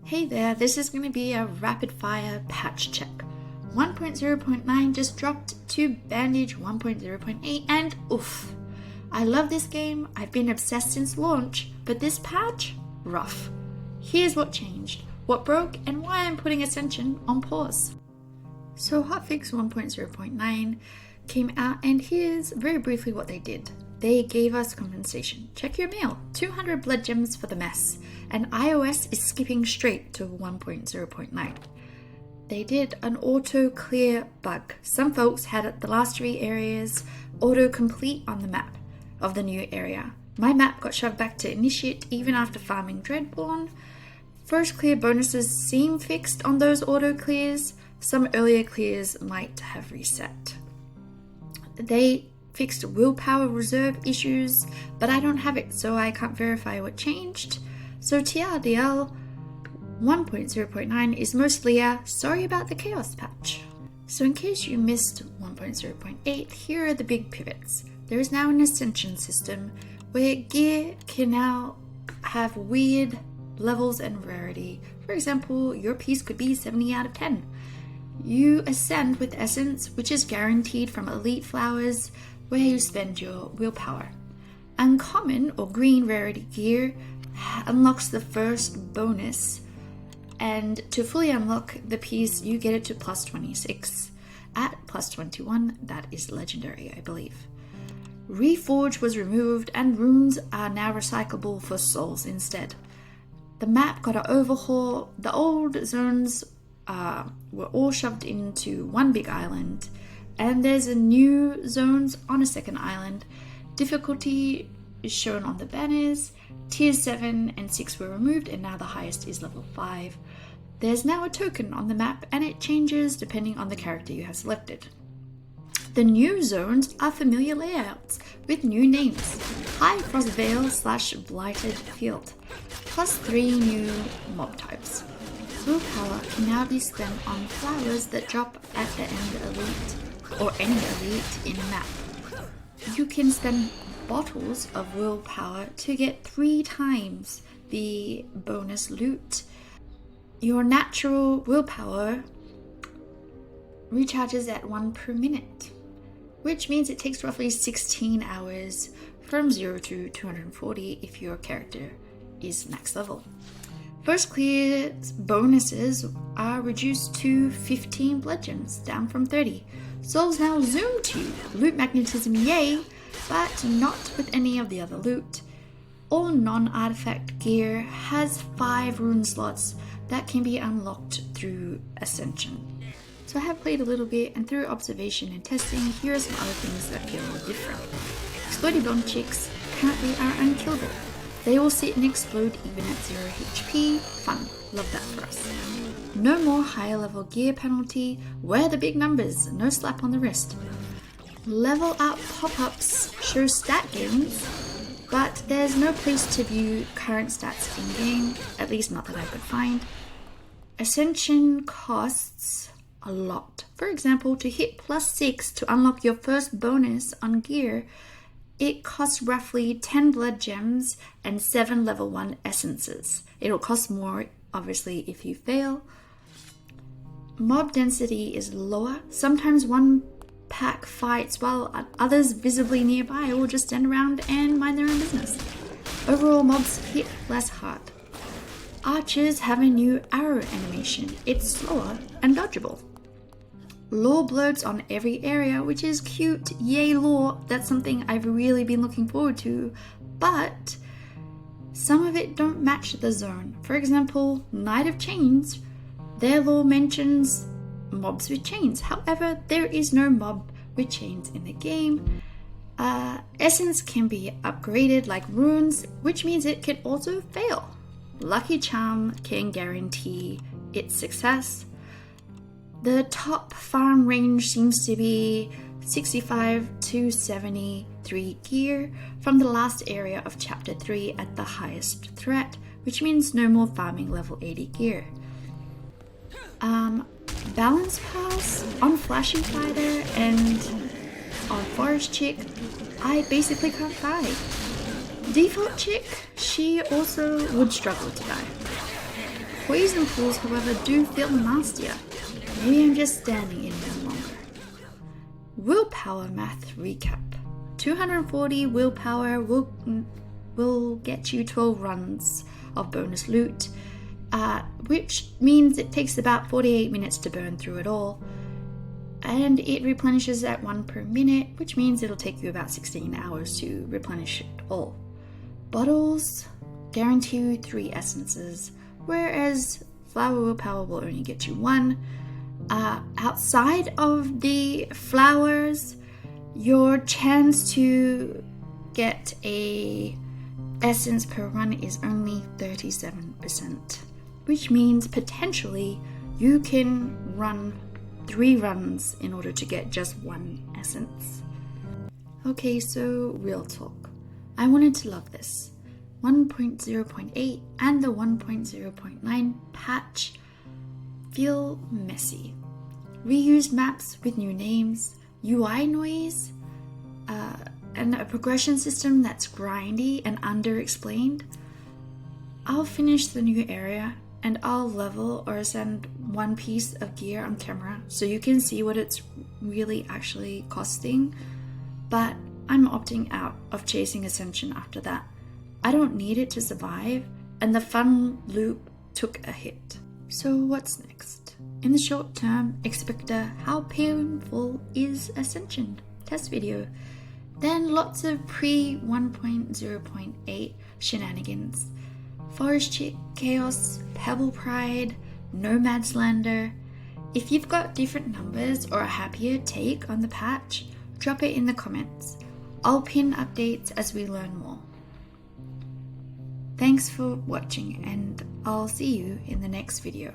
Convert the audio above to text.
Hey there, this is going to be a rapid fire patch check. 1.0.9 just dropped to bandage 1.0.8 and oof. I love this game, I've been obsessed since launch, but this patch, rough. Here's what changed, what broke, and why I'm putting Ascension on pause. So hotfix 1.0.9 came out, and here's very briefly what they did. They gave us compensation. Check your mail, 200 blood gems for the mess, and iOS is skipping straight to 1.0.9. They did an auto clear bug. Some folks had the last 3 areas auto complete on the map of the new area. My map got shoved back to initiate even after farming Dreadborn. First clear bonuses seem fixed on those auto clears. Some earlier clears might have reset. They fixed Willpower Reserve issues, but I don't have it, so I can't verify what changed. So TRDL 1.0.9 is mostly a sorry about the chaos patch. So in case you missed 1.0.8, here are the big pivots. There is now an Ascension system where gear can now have weird levels and rarity. For example, your piece could be 70 out of 10. You ascend with Essence, which is guaranteed from Elite Flowers, where you spend your willpower. Uncommon or green rarity gear unlocks the first bonus, and to fully unlock the piece, you get it to plus 26. At plus 21, that is legendary, I believe. Reforge was removed, and runes are now recyclable for souls instead. The map got an overhaul. The old zones were all shoved into one big island, and there's a new zones on a second island. Difficulty is shown on the banners. Tiers 7 and 6 were removed, and now the highest is level 5. There's now a token on the map, and it changes depending on the character you have selected. The new zones are familiar layouts with new names. High Frost Vale / Blighted Field, plus 3 new mob types. Willpower can now be spent on flowers that drop at the end elite, or any elite in map. You can spend bottles of willpower to get 3 times the bonus loot. Your natural willpower recharges at 1 per minute, which means it takes roughly 16 hours from 0 to 240 if your character is max level. First clear bonuses are reduced to 15 blood gems, down from 30. Souls now zoom to you. Loot magnetism, yay, but not with any of the other loot. All non-artifact gear has 5 rune slots that can be unlocked through Ascension. So I have played a little bit, and through observation and testing, here are some other things that feel different. Exploding bomb chicks currently are unkillable. They will sit and explode even at 0 HP. Fun. Love that for us. No more higher level gear penalty. Where are the big numbers? No slap on the wrist. Level up pop-ups show stat gains, but there's no place to view current stats in-game, at least not that I could find. Ascension costs a lot. For example, to hit plus 6 to unlock your first bonus on gear, it costs roughly 10 blood gems and 7 level 1 essences. It'll cost more, obviously, if you fail. Mob density is lower. Sometimes one pack fights while others visibly nearby will just stand around and mind their own business. Overall, mobs hit less hard. Archers have a new arrow animation. It's slower and dodgeable. Lore blurts on every area, which is cute. Yay lore, that's something I've really been looking forward to, but some of it don't match the zone. For example, Knight of Chains, their lore mentions mobs with chains. However, there is no mob with chains in the game. Essence can be upgraded like runes, which means it can also fail. Lucky Charm can guarantee its success. The top farm range seems to be 65 to 73 gear from the last area of chapter 3 at the highest threat, which means no more farming level 80 gear. Balance pass on Flashy Fighter and on Forest Chick, I basically can't die. Default Chick, she also would struggle to die. Poison pools, however, do feel nastier. Maybe I'm just standing in them longer. Willpower math recap. 240 willpower will get you 12 runs of bonus loot, which means it takes about 48 minutes to burn through it all. And it replenishes at 1 per minute, which means it'll take you about 16 hours to replenish it all. Bottles guarantee you 3 essences, whereas flower willpower will only get you 1. Outside of the flowers, your chance to get a essence per run is only 37%, which means potentially you can run 3 runs in order to get just 1 essence. Okay, so real talk. I wanted to love this. 1.0.8 and the 1.0.9 patch feel messy. Reused maps with new names, UI noise, and a progression system that's grindy and underexplained. I'll finish the new area and I'll level or ascend 1 piece of gear on camera so you can see what it's really actually costing, but I'm opting out of chasing Ascension after that. I don't need it to survive, and the fun loop took a hit. So what's next? In the short term, expect a how painful is Ascension test video. Then lots of pre 1.0.8 shenanigans. Forest Chaos, Pebble Pride, Nomad Slander. If you've got different numbers or a happier take on the patch, drop it in the comments. I'll pin updates as we learn more. Thanks for watching, and I'll see you in the next video.